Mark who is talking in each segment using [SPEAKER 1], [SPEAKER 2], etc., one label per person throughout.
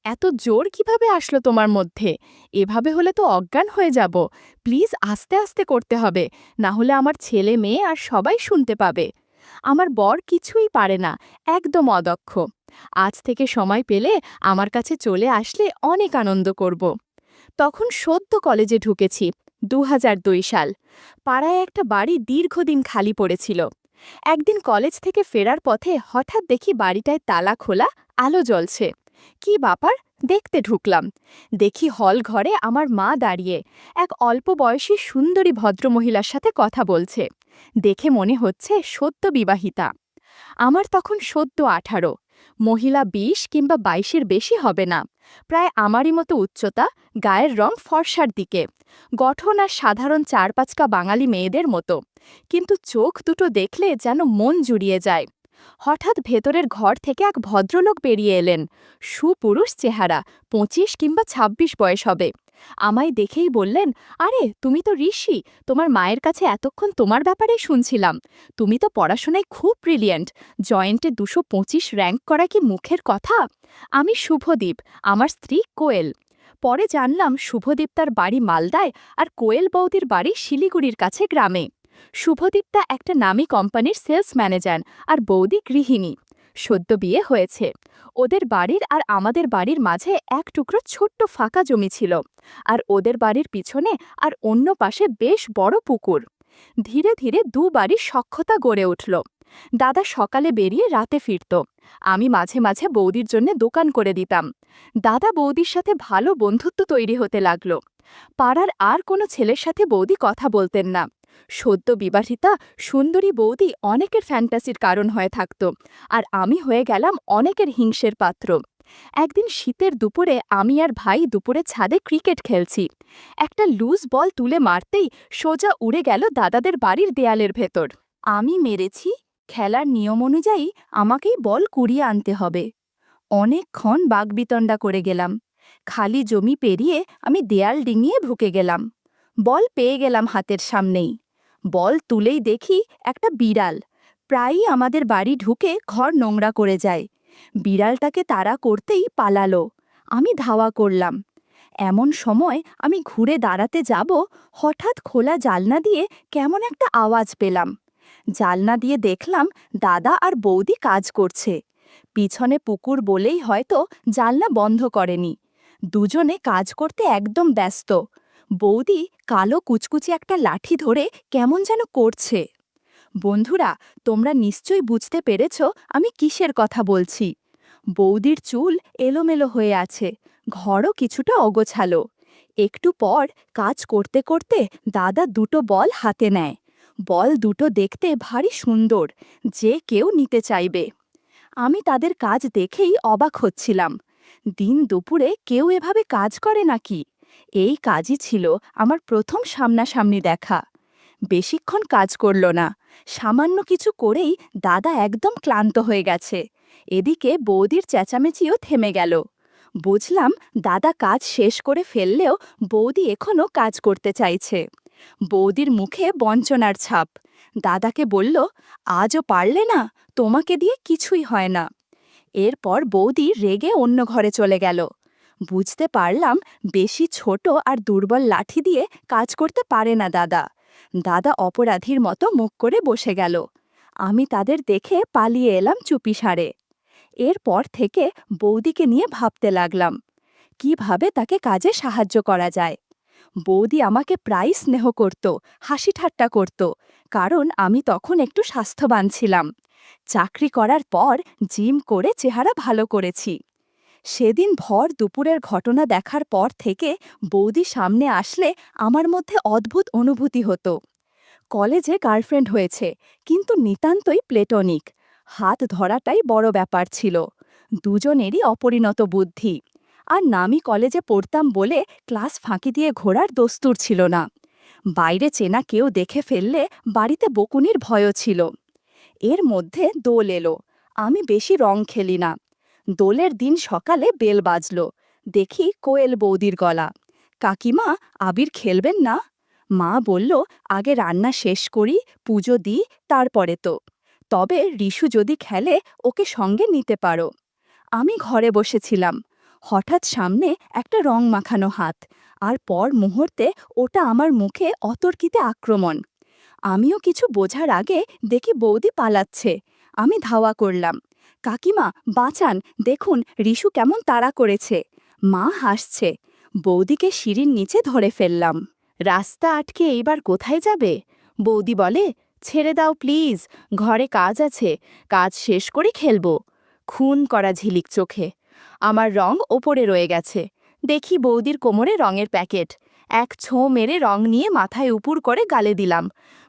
[SPEAKER 1] এত জোর কিভাবে আসলো তোমার মধ্যে? এভাবে হলে তো অজ্ঞান হয়ে যাব। প্লিজ আস্তে আস্তে করতে হবে, না হলে আমার ছেলে মেয়ে আর সবাই শুনতে পাবে। আমার বর কিছুই পারে না, একদম অদক্ষ। আজ থেকে সময় পেলে আমার কাছে চলে আসলে অনেক আনন্দ করব। তখন সদ্য কলেজে ঢুকেছি, ২০০২ সাল। পাড়ায় একটা বাড়ি দীর্ঘদিন খালি পড়েছিল। একদিন কলেজ থেকে ফেরার পথে হঠাৎ দেখি বাড়িটায় তালা খোলা, আলো জ্বলছে। কি ব্যাপার? দেখতে ঢুকলাম। দেখি হল ঘরে আমার মা দাঁড়িয়ে এক অল্প বয়সী সুন্দরী ভদ্রমহিলার সাথে কথা বলছে। দেখে মনে হচ্ছে সদ্য বিবাহিতা। আমার তখন সদ্য ১৮, মহিলা ২০ কিংবা ২২-এর বেশি হবে না। প্রায় আমারই মতো উচ্চতা, গায়ের রং ফর্সার দিকে, গঠন আর সাধারণ ৪-৫কা বাঙালি মেয়েদের মতো। কিন্তু চোখ দুটো দেখলে যেন মন জুড়িয়ে যায়। হঠাৎ ভেতরের ঘর থেকে এক ভদ্রলোক বেরিয়ে এলেন। সুপুরুষ চেহারা, ২৫ কিংবা ২৬ বয়স হবে। আমায় দেখেই বললেন, আরে তুমি তো ঋষি, তোমার মায়ের কাছে এতক্ষণ তোমার ব্যাপারেই শুনছিলাম। তুমি তো পড়াশোনায় খুব ব্রিলিয়েন্ট, জয়েন্টে ২২৫ র্যাঙ্ক করা কি মুখের কথা? আমি শুভদীপ, আমার স্ত্রী কোয়েল। পরে জানলাম শুভদীপ তার বাড়ি মালদায় আর কোয়েল বৌদির বাড়ি শিলিগুড়ির কাছে গ্রামে। শুভদীপটা একটা নামী কোম্পানির সেলস ম্যানেজার আর বৌদি গৃহিণী। সদ্য বিয়ে হয়েছে। ওদের বাড়ির আর আমাদের বাড়ির মাঝে এক টুকরো ছোট্ট ফাঁকা জমি ছিল, আর ওদের বাড়ির পিছনে আর অন্য পাশে বেশ বড় পুকুর। ধীরে ধীরে দু বাড়ির সখ্যতা গড়ে উঠল। দাদা সকালে বেরিয়ে রাতে ফিরত। আমি মাঝে মাঝে বৌদির জন্য দোকান করে দিতাম। দাদা বৌদির সাথে ভালো বন্ধুত্ব তৈরি হতে লাগল। পাড়ার আর কোনো ছেলের সাথে বৌদি কথা বলতেন না। সদ্য বিবাহিতা সুন্দরী বৌদি অনেকের ফ্যান্টাসির কারণ হয়ে থাকত, আর আমি হয়ে গেলাম অনেকের হিংসের পাত্র। একদিন শীতের দুপুরে আমি আর ভাই দুপুরে ছাদে ক্রিকেট খেলছি। একটা লুজ বল তুলে মারতেই সোজা উড়ে গেল দাদাদের বাড়ির দেয়ালের ভেতর। আমি মেরেছি, খেলার নিয়ম অনুযায়ী আমাকেই বল কুড়িয়ে আনতে হবে। অনেকক্ষণ বাগবিতণ্ডা করে গেলাম। খালি জমি পেরিয়ে আমি দেয়াল ডিঙিয়ে ঢুকে গেলাম। বল পেয়ে গেলাম হাতের সামনেই। বল তুলেই দেখি একটা বিড়াল প্রায়ই আমাদের বাড়ি ঢুকে ঘর নোংরা করে যায়। বিড়ালটাকে তাড়া করতেই পালালো। আমি ধাওয়া করলাম। এমন সময় আমি ঘুরে দাঁড়াতে যাব, হঠাৎ খোলা জালনা দিয়ে কেমন একটা আওয়াজ পেলাম। জালনা দিয়ে দেখলাম দাদা আর বৌদি কাজ করছে। পিছনে পুকুর বলেই হয়তো জালনা বন্ধ করেনি। দুজনে কাজ করতে একদম ব্যস্ত। বৌদি কালো কুচকুচি একটা লাঠি ধরে কেমন যেন করছে। বন্ধুরা, তোমরা নিশ্চয়ই বুঝতে পেরেছ আমি কিসের কথা বলছি। বৌদির চুল এলোমেলো হয়ে আছে, ঘরও কিছুটা অগোছালো। একটু পর কাজ করতে করতে দাদা দুটো বল হাতে নেয়। বল দুটো দেখতে ভারী সুন্দর, যে কেউ নিতে চাইবে। আমি তাদের কাজ দেখেই অবাক হচ্ছিলাম। দিন দুপুরে কেউ এভাবে কাজ করে নাকি? এই কাজই ছিল আমার প্রথম সামনাসামনি দেখা। বেশিক্ষণ কাজ করল না। সামান্য কিছু করেই দাদা একদম ক্লান্ত হয়ে গেছে। এদিকে বৌদির চেঁচামেচিও থেমে গেল। বুঝলাম দাদা কাজ শেষ করে ফেললেও বৌদি এখনও কাজ করতে চাইছে। বৌদির মুখে বঞ্চনার ছাপ। দাদাকে বলল, আজও পারলে না? তোমাকে দিয়ে কিছুই হয় না। এরপর বৌদি রেগে অন্য ঘরে চলে গেল। বুঝতে পারলাম বেশি ছোট আর দুর্বল লাঠি দিয়ে কাজ করতে পারে না দাদা। দাদা অপরাধীর মতো মুখ করে বসে গেল। আমি তাদের দেখে পালিয়ে এলাম চুপিসারে। এরপর থেকে বৌদিকে নিয়ে ভাবতে লাগলাম, কিভাবে তাকে কাজে সাহায্য করা যায়। বৌদি আমাকে প্রায় স্নেহ করত, হাসি ঠাট্টা করত, কারণ আমি তখন একটু স্বাস্থ্যবান ছিলাম। চাকরি করার পর জিম করে চেহারা ভালো করেছি। সেদিন ভর দুপুরের ঘটনা দেখার পর থেকে বৌদি সামনে আসলে আমার মধ্যে অদ্ভুত অনুভূতি হতো। কলেজে গার্লফ্রেন্ড হয়েছে, কিন্তু নিতান্তই প্লেটনিক। হাত ধরাটাই বড় ব্যাপার ছিল। দুজনেরই অপরিণত বুদ্ধি। আর নামি কলেজে পড়তাম বলে ক্লাস ফাঁকি দিয়ে ঘোরার দস্তুর ছিল না। বাইরে চেনা কেউ দেখে ফেললে বাড়িতে বকুনির ভয়ও ছিল। এর মধ্যে দোল এলো। আমি বেশি রং খেলি না। দোলের দিন সকালে বেল বাজল। দেখি কোয়েল বৌদির গলা। কাকিমা, আবির খেলবেন না? মা বলল, আগে রান্না শেষ করি, পুজো দিই, তারপরে তো। তবে রিশু যদি খেলে ওকে সঙ্গে নিতে পারো। আমি ঘরে বসেছিলাম।
[SPEAKER 2] হঠাৎ সামনে একটা রং মাখানো হাত, আর পর মুহূর্তে ওটা আমার মুখে অতর্কিতে আক্রমণ। আমিও কিছু বোঝার আগে দেখি বৌদি পালাচ্ছে। আমি ধাওয়া করলাম, কাকিমা বাঁচান, দেখুন রিশু কেমন তাড়া করেছে। মা হাসছে। বৌদিকে সিঁড়ির নিচে ধরে ফেললাম।
[SPEAKER 1] রাস্তা আটকে এইবার কোথায় যাবে? বৌদি বলে, ছেড়ে দাও প্লিজ, ঘরে কাজ আছে, কাজ শেষ করে খেলব। খুন করা ঝিলিক চোখে। আমার রং ওপরে রয়ে গেছে। দেখি বৌদির কোমরে রঙের প্যাকেট। এক ছোঁ মেরে রং নিয়ে মাথায় উপুর করে গালে দিলাম।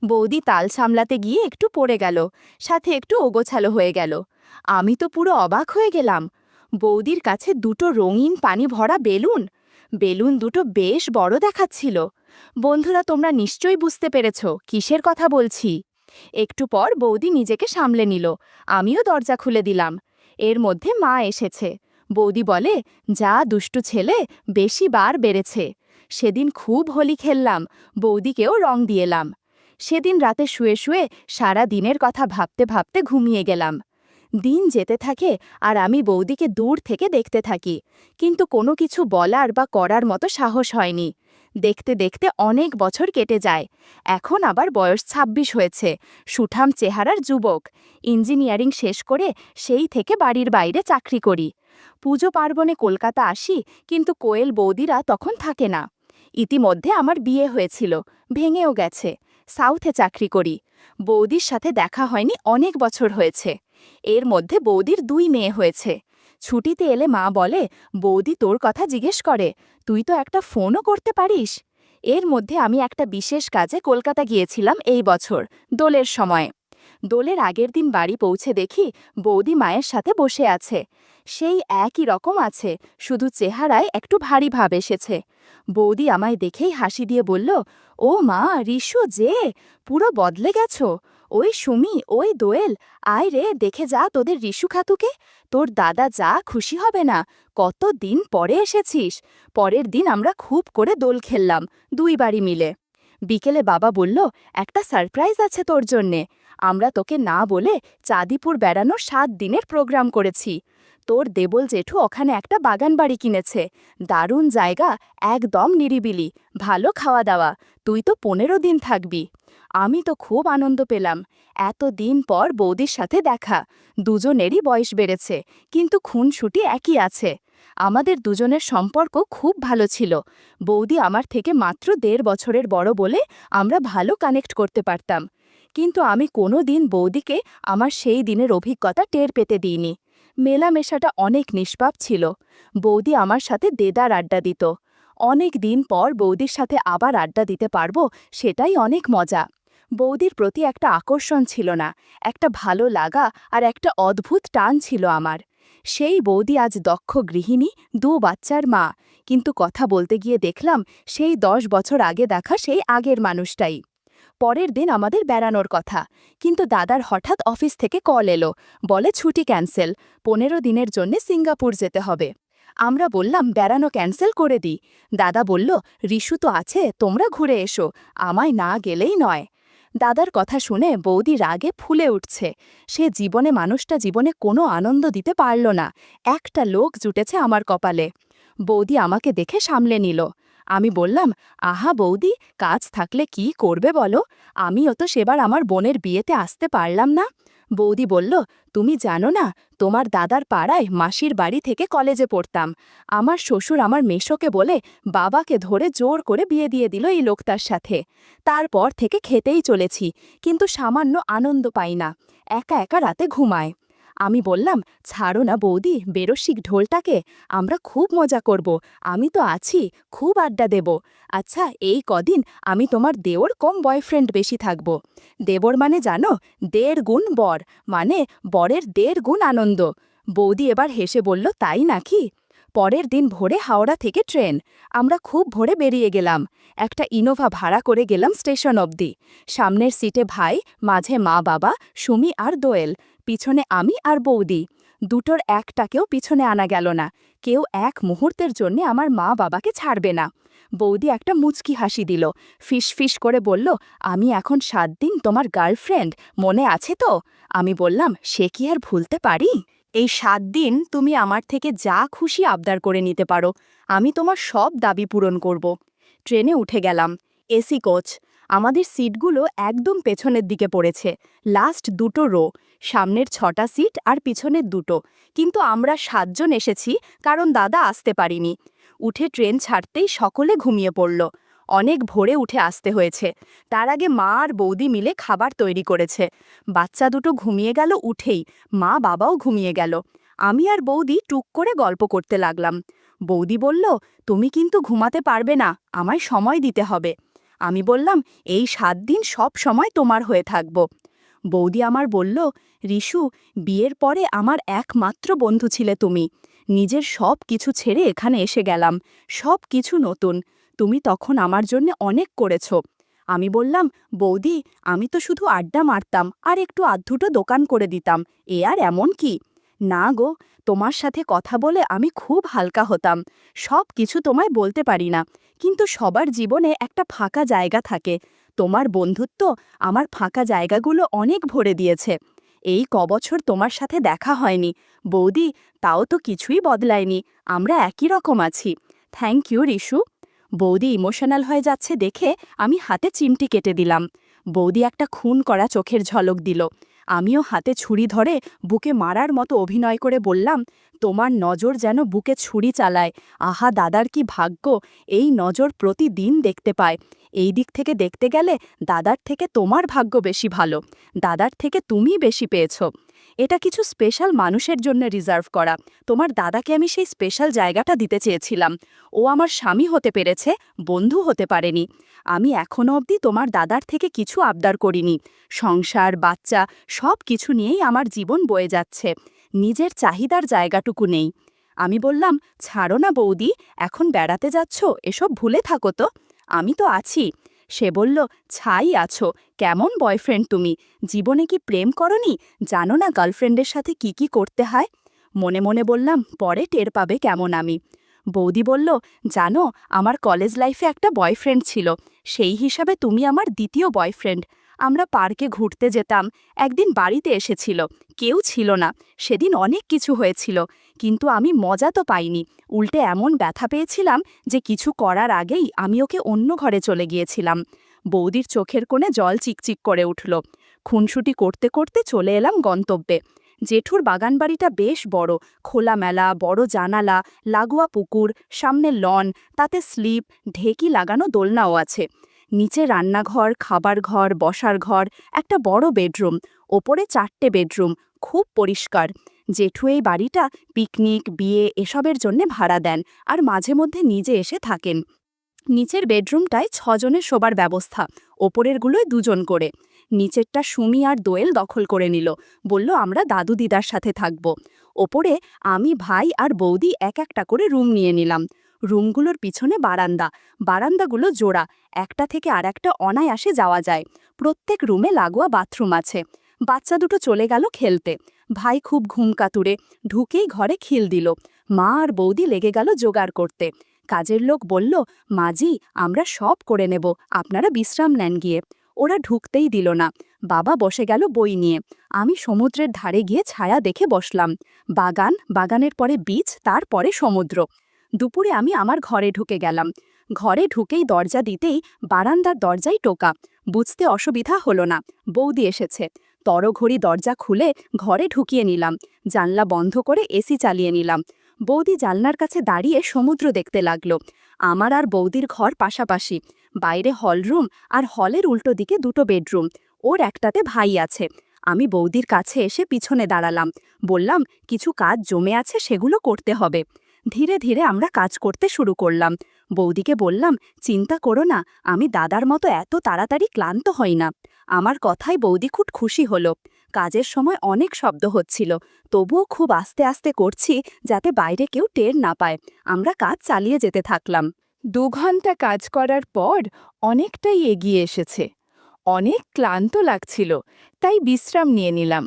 [SPEAKER 1] বৌদি তাল সামলাতে গিয়ে একটু পড়ে গেল, সাথে একটু ওগোছালো হয়ে গেল। আমি তো পুরো অবাক হয়ে গেলাম। বৌদির কাছে দুটো রঙিন পানি ভরা বেলুন। বেলুন দুটো বেশ বড় দেখাচ্ছিল। বন্ধুরা, তোমরা নিশ্চয়ই বুঝতে পেরেছ কিসের কথা বলছি। একটু পর বৌদি নিজেকে সামলে নিল। আমিও দরজা খুলে দিলাম। এর মধ্যে মা এসেছে। বৌদি বলে, যা দুষ্টু ছেলে, বেশি বার বেড়েছে। সেদিন খুব হোলি খেললাম, বৌদিকেও রং দিয়েলাম। সেদিন রাতে শুয়ে শুয়ে সারা দিনের কথা ভাবতে ভাবতে ঘুমিয়ে গেলাম। দিন যেতে থাকে আর আমি বৌদিকে দূর থেকে দেখতে থাকি, কিন্তু কোনো কিছু বলার বা করার মতো সাহস হয়নি। দেখতে দেখতে অনেক বছর কেটে যায়। এখন আবার বয়স ২৬ হয়েছে, সুঠাম চেহারার যুবক। ইঞ্জিনিয়ারিং শেষ করে সেই থেকে বাড়ির বাইরে চাকরি করি। পুজো পার্বণে কলকাতা আসি, কিন্তু কোয়েল বৌদিরা তখন থাকে না। ইতিমধ্যে আমার বিয়ে হয়েছিল, ভেঙেও গেছে। সাউথে চাকরি করি। বৌদির সাথে দেখা হয়নি অনেক বছর হয়েছে। এর মধ্যে বৌদির ২ মেয়ে হয়েছে। ছুটিতে এলে মা বলে, বৌদি তোর কথা জিজ্ঞেস করে, তুই তো একটা ফোনও করতে পারিস। এর মধ্যে আমি একটা বিশেষ কাজে কলকাতা গিয়েছিলাম এই বছর, দোলের সময়। দোলের আগের দিন বাড়ি পৌঁছে দেখি বৌদি মায়ের সাথে বসে আছে। সেই একই রকম আছে, শুধু চেহারায় একটু ভারী ভাব এসেছে। বৌদি আমায় দেখেই হাসি দিয়ে বলল, ও মা, রিশু যে, পুরো বদলে গেছো। ওই সুমি, ওই দোয়েল, আয় রে দেখে যা তোদের রিশু খাতুকে। তোর দাদা যা খুশি হবে না, কত দিন পরে এসেছিস। পরের দিন আমরা খুব করে দোল খেললাম, ২ বাড়ি মিলে। বিকেলে বাবা বলল, একটা সারপ্রাইজ আছে তোর জন্যে। আমরা তোকে না বলে চাঁদিপুর বেড়ানোর ৭ দিনের প্রোগ্রাম করেছি। তোর দেবল জেঠু ওখানে একটা বাগান বাড়ি কিনেছে। দারুণ জায়গা, একদম নিরিবিলি, ভালো খাওয়া দাওয়া। তুই তো ১৫ দিন থাকবি। আমি তো খুব আনন্দ পেলাম। এত দিন পর বৌদির সাথে দেখা। দুজনেরই বয়স বেড়েছে, কিন্তু খুনসুটি একই আছে। আমাদের দুজনের সম্পর্ক খুব ভালো ছিল। বৌদি আমার থেকে মাত্র ১.৫ বছরের বড় বলে আমরা ভালো কানেক্ট করতে পারতাম। কিন্তু আমি কোনো দিন বৌদিকে আমার সেই দিনের অভিজ্ঞতা টের পেতে দিইনি। মেলামেশাটা অনেক নিষ্পাপ ছিল। বৌদি আমার সাথে দেদার আড্ডা দিত। অনেক দিন পর বৌদির সাথে আবার আড্ডা দিতে পারবো, সেটাই অনেক মজা। বৌদির প্রতি একটা আকর্ষণ ছিল না, একটা ভালো লাগা আর একটা অদ্ভুত টান ছিল আমার। সেই বৌদি আজ দক্ষ গৃহিণী, ২ বাচ্চার মা, কিন্তু কথা বলতে গিয়ে দেখলাম সেই ১০ বছর আগে দেখা সেই আগের মানুষটাই। পরের দিন আমাদের বেড়ানোর কথা, কিন্তু দাদার হঠাৎ অফিস থেকে কল এলো, বলে ছুটি ক্যান্সেল, ১৫ দিনের জন্য সিঙ্গাপুর যেতে হবে। আমরা বললাম বেড়ানো ক্যান্সেল করে দিই। দাদা বলল, রিশু তো আছে, তোমরা ঘুরে এসো, আমায় না গেলেই নয়। দাদার কথা শুনে বৌদি রাগে ফুলে উঠছে। সে মানুষটা জীবনে কোনো আনন্দ দিতে পারল না। একটা লোক জুটেছে আমার কপালে। বৌদি আমাকে দেখে সামলে নিল। আমি বললাম, আহা বৌদি, কাজ থাকলে কি করবে বলো, আমিও তো সেবার আমার বোনের বিয়েতে আসতে পারলাম না। বৌদি বলল, তুমি জানো না, তোমার দাদার পাড়ায় মাসির বাড়ি থেকে কলেজে পড়তাম। আমার শ্বশুর আমার মেশোকে বলে বাবাকে ধরে জোর করে বিয়ে দিয়ে দিল এই লোকটার সাথে। তারপর থেকে খেতেই চলেছি, কিন্তু সামান্য আনন্দ পাই না, একা একা রাতে ঘুমায়। আমি বললাম, ছাড়ো না বৌদি বেরসিক ঢোলটাকে, আমরা খুব মজা করব, আমি তো আছি, খুব আড্ডা দেব। আচ্ছা, এই কদিন আমি তোমার দেওর কম বয়ফ্রেন্ড বেশি থাকব। দেবর মানে জানো, ১.৫ গুণ বর, মানে বরের ১.৫ গুণ আনন্দ। বৌদি এবার হেসে বলল, তাই নাকি? পরের দিন ভোরে হাওড়া থেকে ট্রেন। আমরা খুব ভোরে বেরিয়ে গেলাম। একটা ইনোভা ভাড়া করে গেলাম স্টেশন অবধি। সামনের সিটে ভাই, মাঝে মা বাবা, সুমি আর দোয়েল, পিছনে আমি আর বৌদি। দুটোর একটাকেও পিছনে আনা গেল না। কেউ এক মুহূর্তের জন্য আমার মা বাবাকে ছাড়বে না। বৌদি একটা মুচকি হাসি দিল, ফিস ফিস করে বলল, আমি এখন ৭ দিন তোমার গার্লফ্রেন্ড, মনে আছে তো? আমি বললাম, সে কি আর ভুলতে পারি?
[SPEAKER 2] এই 7 দিন তুমি আমার থেকে যা খুশি আবদার করে নিতে পারো, আমি তোমার সব দাবি পূরণ করব। ট্রেনে উঠে গেলাম। AC coach. আমাদের সিটগুলো একদম পেছনের দিকে পড়েছে, লাস্ট দুটো রো, সামনের 6টা সিট আর পিছনের দুটো। কিন্তু আমরা 7 জন এসেছি, কারণ দাদা আসতে পারিনি। উঠে ট্রেন ছাড়তেই সকলে ঘুমিয়ে পড়ল। অনেক ভোরে উঠে আসতে হয়েছে। তার আগে মা আর বৌদি মিলে খাবার তৈরি করেছে। বাচ্চা দুটো ঘুমিয়ে গেল উঠেই, মা বাবাও ঘুমিয়ে গেল। আমি আর বৌদি টুক করে গল্প করতে লাগলাম। বৌদি বলল, তুমি কিন্তু ঘুমাতে পারবে না, আমায় সময় দিতে হবে। আমি বললাম, এই 7 দিন সব সময় তোমার হয়ে থাকব। বৌদি আমার বলল, রিশু, বিয়ের পরে আমার একমাত্র বন্ধু ছিলে তুমি। নিজের সব কিছু ছেড়ে এখানে এসে গেলাম, সব কিছু নতুন। তুমি তখন আমার জন্য অনেক করেছ। আমি বললাম, বৌদি, আমি তো শুধু আড্ডা মারতাম আর একটু আধটুটো দোকান করে দিতাম, এ আর এমন কি? না গো, তোমার সাথে কথা বলে আমি খুব হালকা হতাম। সব কিছু তোমায় বলতে পারি না, কিন্তু সবার জীবনে একটা ফাঁকা জায়গা থাকে। তোমার বন্ধুত্ব আমার ফাঁকা জায়গাগুলো অনেক ভরে দিয়েছে। এই কবছর তোমার সাথে দেখা হয়নি বৌদি, তাও তো কিছুই বদলায়নি, আমরা একই রকম আছি। Thank you Rishu. বৌদি ইমোশনাল হয়ে যাচ্ছে দেখে আমি হাতে চিমটি কেটে দিলাম। বৌদি একটা খুন করা চোখের ঝলক দিল। আমিও হাতে ছুরি ধরে বুকে মারার মতো অভিনয় করে বললাম, তোমার নজর যেন বুকে ছুরি চালায়। আহা দাদার কি ভাগ্য, এই নজর প্রতিদিন দেখতে পায়। এই দিক থেকে দেখতে গেলে দাদার থেকে তোমার ভাগ্য বেশি ভালো, দাদার থেকে তুমি বেশি পেয়েছ। এটা কিছু স্পেশাল মানুষের জন্য রিজার্ভ করা। তোমার দাদাকে আমি সেই স্পেশাল জায়গাটা দিতে চেয়েছিলাম। ও আমার স্বামী হতে পেরেছে, বন্ধু হতে পারেনি। আমি এখনো অবধি তোমার দাদার থেকে কিছু আবদার করিনি। সংসার, বাচ্চা সব কিছু নিয়েই আমার জীবন বয়ে যাচ্ছে, নিজের চাহিদার জায়গাটুকু নেই। আমি বললাম, ছাড়ো না বৌদি, এখন বেড়াতে যাচ্ছ, এসব ভুলে থাকো তো, আমি তো আছি। সে বলল, ছাই আছো, কেমন বয়ফ্রেন্ড তুমি, জীবনে কি প্রেম করনি, জানো না গার্লফ্রেন্ডের সাথে কি কি করতে হয়? মনে মনে বললাম, পরে টের পাবে কেমন আমি। বৌদি বলল, জানো, আমার কলেজ লাইফে একটা বয়ফ্রেন্ড ছিল, সেই হিসাবে তুমি আমার দ্বিতীয় বয়ফ্রেন্ড। আমরা পার্কে ঘুরতে যেতাম, একদিন বাড়িতে এসেছিল, কেউ ছিল না। সেদিন অনেক কিছু হয়েছিল, কিন্তু আমি মজা তো পাইনি, উল্টে এমন ব্যথা পেয়েছিলাম যে কিছু করার আগেই আমি ওকে অন্য ঘরে চলে গিয়েছিলাম। বৌদির চোখের কোণে জল চিকচিক করে উঠল। খুনসুটি করতে করতে চলে এলাম গন্তব্যে। জেঠুর বাগানবাড়িটা বেশ বড়, খোলামেলা, বড় জানালা, লাগোয়া পুকুর, সামনে লন, তাতে স্লিপ, ঢেকি লাগানো দোলনাও আছে। নিচে রান্নাঘর, খাবার ঘর, বসার ঘর, একটা বড় বেডরুম, ওপরে 4টে বেডরুম, খুব পরিষ্কার। জেঠু এই বাড়িটা পিকনিক, বিয়ে এসবের জন্য ভাড়া দেন, আর মাঝে মধ্যে নিজে এসে থাকেন। নিচের বেডরুমটায় 6 জনের শোবার ব্যবস্থা, ওপরেরগুলোয় 2 জন করে। নিচেরটা সুমি আর দোয়েল দখল করে নিল, বলল আমরা দাদু দিদার সাথে থাকব। ওপরে আমি, ভাই আর বৌদি এক একটা করে রুম নিয়ে নিলাম। রুমগুলোর পিছনে বারান্দা, বারান্দাগুলো জোড়া, একটা থেকে আর একটা অনায়াসে যাওয়া যায়। প্রত্যেক রুমে লাগোয়া বাথরুম আছে। বাচ্চা দুটো চলে গেল খেলতে। ভাই খুব ঘুমকাতুরে, ঢুকেই ঘরে খিল দিল। মা আর বৌদি লেগে গেল জোগাড় করতে। কাজের লোক বলল, মাজি, আমরা সব করে নেব, আপনারা বিশ্রাম নেন গিয়ে। ওরা ঢুকতেই দিল না। বাবা বসে গেল বই নিয়ে। আমি সমুদ্রের ধারে গিয়ে ছায়া দেখে বসলাম। বাগান, বাগানের পরে বিচ, তারপরে সমুদ্র। দুপুরে আমি আমার ঘরে ঢুকে গেলাম। ঘরে ঢুকেই দরজা দিতেই বারান্দার দরজায় টোকা। বুঝতে অসুবিধা হলো না, বৌদি এসেছে। তড়ঘড়ি দরজা খুলে ঘরে ঢুকিয়ে নিলাম। জানলা বন্ধ করে এসি চালিয়ে নিলাম। বৌদি জানলার কাছে দাঁড়িয়ে সমুদ্র দেখতে লাগলো। আমার আর বৌদির ঘর পাশাপাশি, বাইরে হলরুম, আর হলের উল্টো দিকে 2টো বেডরুম। ওর একটাতে ভাই আছে। আমি বৌদির কাছে এসে পিছনে দাঁড়ালাম, বললাম, কিছু কাজ জমে আছে, সেগুলো করতে হবে। ধীরে ধীরে আমরা কাজ করতে শুরু করলাম। বৌদিকে বললাম, চিন্তা করো না, আমি দাদার মতো এত তাড়াতাড়ি ক্লান্ত হই না। আমার কথায় বৌদি খুব খুশি হলো। কাজের সময় অনেক শব্দ হচ্ছিল, তবুও খুব আস্তে আস্তে করছি, যাতে বাইরে কেউ টের না পায়। আমরা কাজ চালিয়ে যেতে থাকলাম।
[SPEAKER 1] 2 ঘন্টা কাজ করার পর অনেকটাই এগিয়ে এসেছে। অনেক ক্লান্ত লাগছিল, তাই বিশ্রাম নিয়ে নিলাম।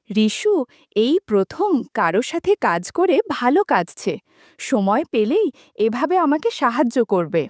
[SPEAKER 1] রিশু এই প্রথম কারো সাথে কাজ করে ভালো কাজছে। সময় পেলেই এভাবে আমাকে সাহায্য করবে।